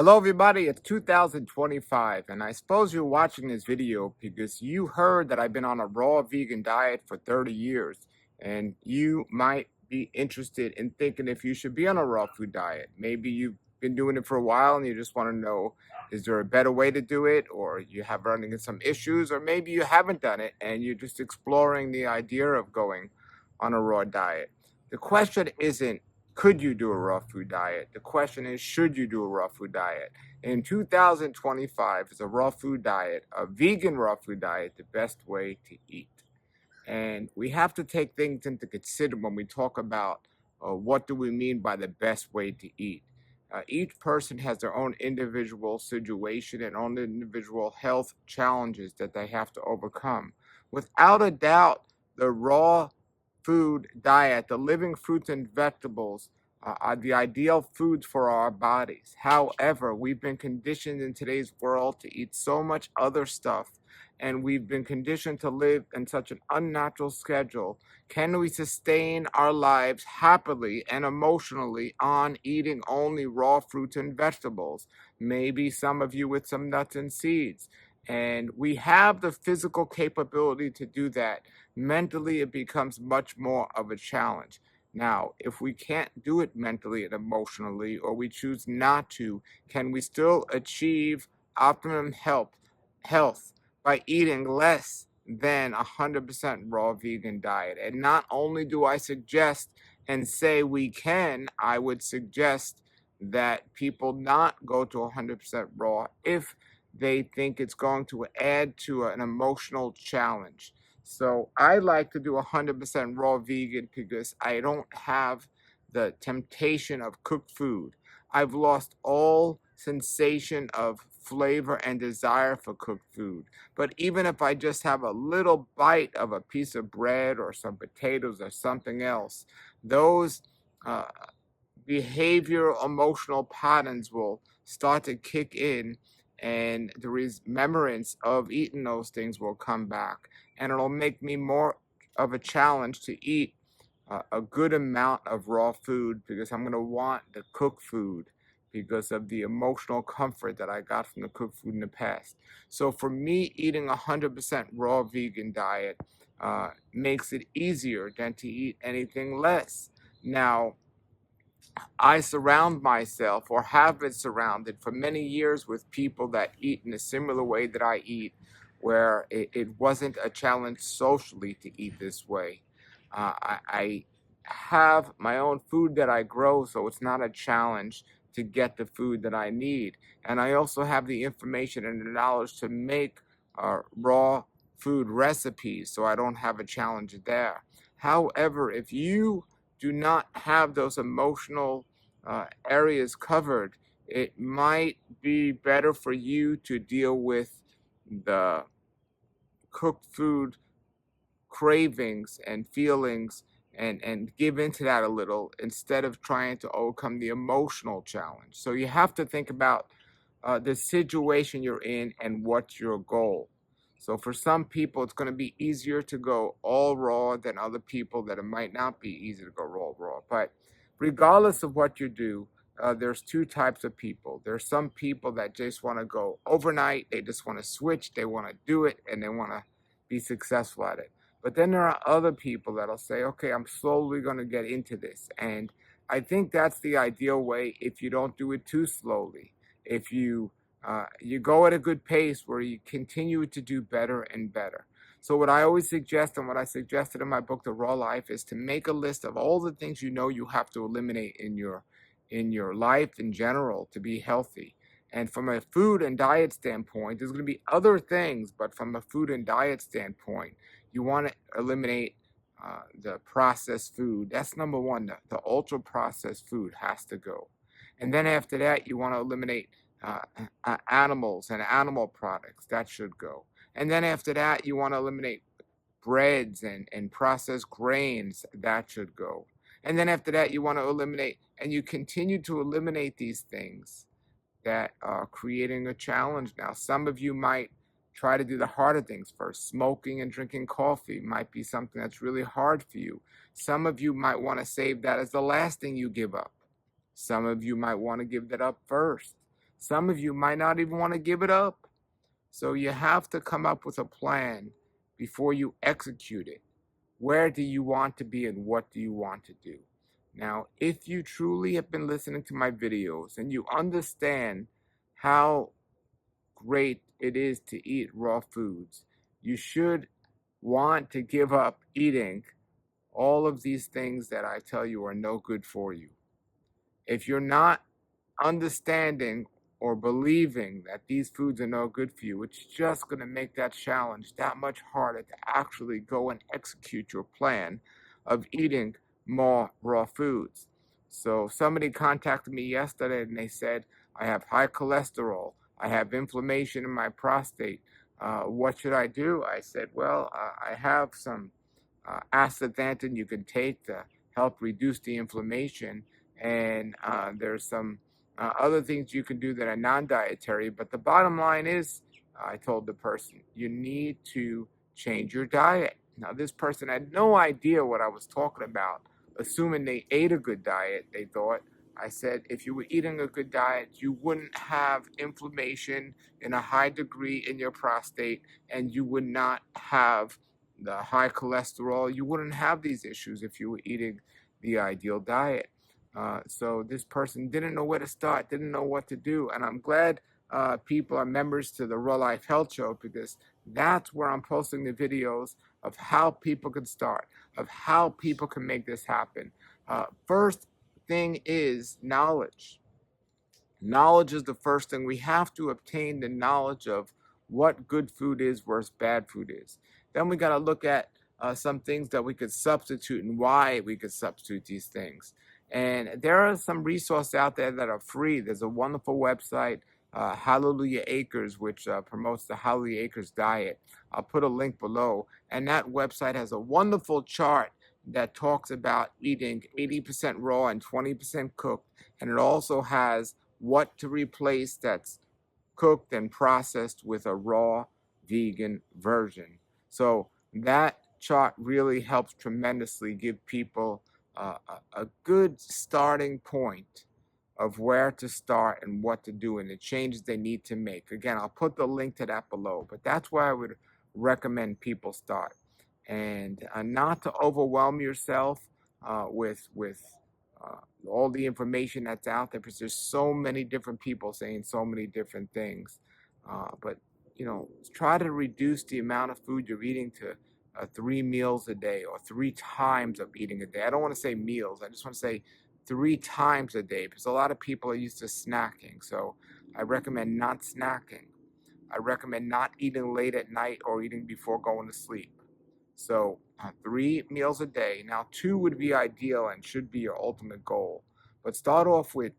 Hello, everybody. It's 2025, and I suppose you're watching this video because you heard that I've been on a raw vegan diet for 30 years, and you might be interested in thinking if you should be on a raw food diet. Maybe you've been doing it for a while and you just want to know, is there a better way to do it, or you have running into some issues, or maybe you haven't done it and you're just exploring the idea of going on a raw diet. The question isn't, could you do a raw food diet? The question is, should you do a raw food diet? In 2025, is a raw food diet, a vegan raw food diet, the best way to eat? And we have to take things into consider when we talk about what do we mean by the best way to eat. Each person has their own individual situation and own individual health challenges that they have to overcome. Without a doubt, the raw food diet, the living fruits and vegetables, are the ideal foods for our bodies. However, we've been conditioned in today's world to eat so much other stuff, and we've been conditioned to live in such an unnatural schedule. Can we sustain our lives happily and emotionally on eating only raw fruits and vegetables? Maybe some of you with some nuts and seeds. And we have the physical capability to do that. Mentally, it becomes much more of a challenge. Now, if we can't do it mentally and emotionally, or we choose not to, can we still achieve optimum health by eating less than 100% raw vegan diet? And not only do I suggest and say we can, I would suggest that people not go to 100% raw if they think it's going to add to an emotional challenge. So I like to do 100% raw vegan because I don't have the temptation of cooked food. I've lost all sensation of flavor and desire for cooked food. But even if I just have a little bite of a piece of bread or some potatoes or something else, those uh, behavioral emotional patterns will start to kick in, and the remembrance of eating those things will come back, and it'll make me more of a challenge to eat a good amount of raw food because I'm going to want the cooked food because of the emotional comfort that I got from the cooked food in the past. So for me, eating 100% raw vegan diet makes it easier than to eat anything less. Now, I surround myself, or have been surrounded for many years, with people that eat in a similar way that I eat, where it wasn't a challenge socially to eat this way. I have my own food that I grow, so it's not a challenge to get the food that I need. And I also have the information and the knowledge to make raw food recipes, so I don't have a challenge there. However, if you do not have those emotional areas covered, it might be better for you to deal with the cooked food cravings and feelings, and give into that a little instead of trying to overcome the emotional challenge. So you have to think about the situation you're in and what's your goal. So for some people, it's going to be easier to go all raw than other people that it might not be easy to go raw. But regardless of what you do, there's two types of people. There's some people that just want to go overnight. They just want to switch. They want to do it, and they want to be successful at it. But then there are other people that'll say, okay, I'm slowly going to get into this. And I think that's the ideal way if you don't do it too slowly. If you go at a good pace where you continue to do better and better. So what I always suggest, and what I suggested in my book, The Raw Life, is to make a list of all the things you know you have to eliminate in your life in general to be healthy. And from a food and diet standpoint, there's going to be other things, but from a food and diet standpoint, you want to eliminate the processed food. That's number one. The ultra processed food has to go. And then after that, you want to eliminate animals and animal products. That should go. And then after that, you want to eliminate breads and processed grains. That should go. And then after that, you want to eliminate, and you continue to eliminate these things that are creating a challenge now. Some of you might try to do the harder things first. Smoking and drinking coffee might be something that's really hard for you. Some of you might want to save that as the last thing you give up. Some of you might want to give that up first. Some of you might not even want to give it up. So you have to come up with a plan before you execute it. Where do you want to be and what do you want to do? Now, if you truly have been listening to my videos and you understand how great it is to eat raw foods, you should want to give up eating all of these things that I tell you are no good for you. If you're not understanding or believing that these foods are no good for you, it's just going to make that challenge that much harder to actually go and execute your plan of eating more raw foods. So somebody contacted me yesterday and they said, I have high cholesterol, I have inflammation in my prostate. What should I do? I said, well, I have some astaxanthin you can take to help reduce the inflammation, and there's some other things you can do that are non-dietary. But the bottom line is, I told the person, you need to change your diet. Now, this person had no idea what I was talking about. Assuming they ate a good diet, they thought. I said, if you were eating a good diet, you wouldn't have inflammation in a high degree in your prostate, and you would not have the high cholesterol. You wouldn't have these issues if you were eating the ideal diet. So this person didn't know where to start, didn't know what to do. And I'm glad people are members to the Raw Life Health Show, because that's where I'm posting the videos of how people can start, of how people can make this happen. First thing is knowledge. Knowledge is the first thing. We have to obtain the knowledge of what good food is versus bad food is. Then we got to look at some things that we could substitute and why we could substitute these things. And there are some resources out there that are free. There's a wonderful website, Hallelujah Acres, which promotes the Hallelujah Acres diet. I'll put a link below. And that website has a wonderful chart that talks about eating 80% raw and 20% cooked. And it also has what to replace that's cooked and processed with a raw vegan version. So that chart really helps tremendously give people a good starting point of where to start and what to do and the changes they need to make. Again, I'll put the link to that below, but that's where I would recommend people start. And not to overwhelm yourself with all the information that's out there, because there's so many different people saying so many different things. But try to reduce the amount of food you're eating to 3 meals a day, or 3 times of eating a day. I don't want to say meals. I just want to say 3 times a day, because a lot of people are used to snacking. So I recommend not snacking. I recommend not eating late at night or eating before going to sleep. So 3 meals a day. Now 2 would be ideal and should be your ultimate goal. But start off with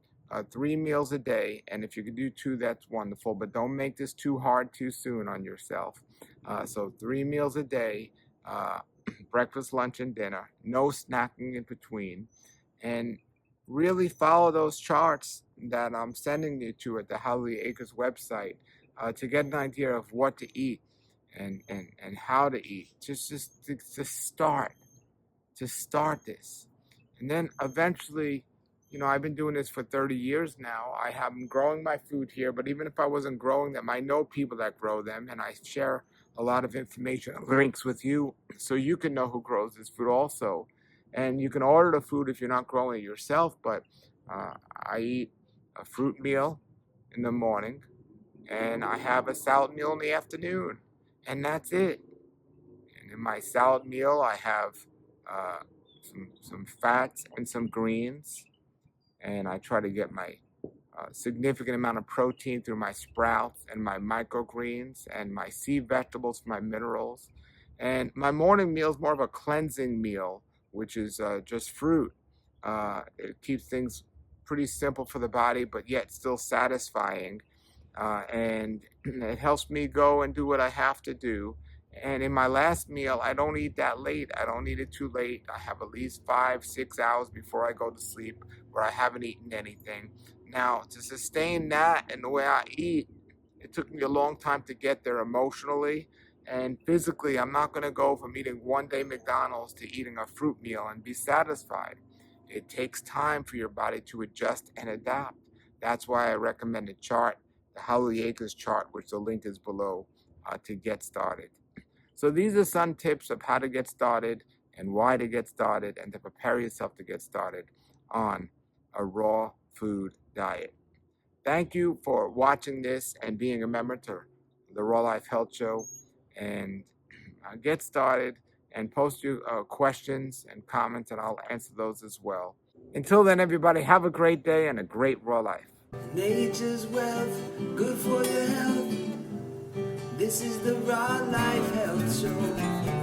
3 meals a day. And if you can do 2, that's wonderful. But don't make this too hard too soon on yourself. So 3 meals a day, breakfast, lunch, and dinner. No snacking in between. And really follow those charts that I'm sending you to at the Hallelujah Acres website to get an idea of what to eat and how to eat. Just to start this. And then eventually, I've been doing this for 30 years now. I have been growing my food here, but even if I wasn't growing them, I know people that grow them, and I share a lot of information and links with you so you can know who grows this food also. And you can order the food if you're not growing it yourself, but I eat a fruit meal in the morning, and I have a salad meal in the afternoon, and that's it. And in my salad meal, I have some fats and some greens, and I try to get my significant amount of protein through my sprouts and my microgreens and my seed vegetables for my minerals. And my morning meal is more of a cleansing meal, which is just fruit. It keeps things pretty simple for the body, but yet still satisfying. And it helps me go and do what I have to do. And in my last meal, I don't eat that late. I don't eat it too late. I have at least 5-6 hours before I go to sleep where I haven't eaten anything. Now, to sustain that and the way I eat, it took me a long time to get there emotionally. And physically, I'm not going to go from eating one day McDonald's to eating a fruit meal and be satisfied. It takes time for your body to adjust and adapt. That's why I recommend a chart, the Howley Acres chart, which the link is below, to get started. So these are some tips of how to get started and why to get started and to prepare yourself to get started on a raw food diet. Thank you for watching this and being a member to the Raw Life Health Show. And get started and post your questions and comments, and I'll answer those as well. Until then, everybody, have a great day and a great raw life. Nature's wealth, good for your health. This is the Raw Life Health Show.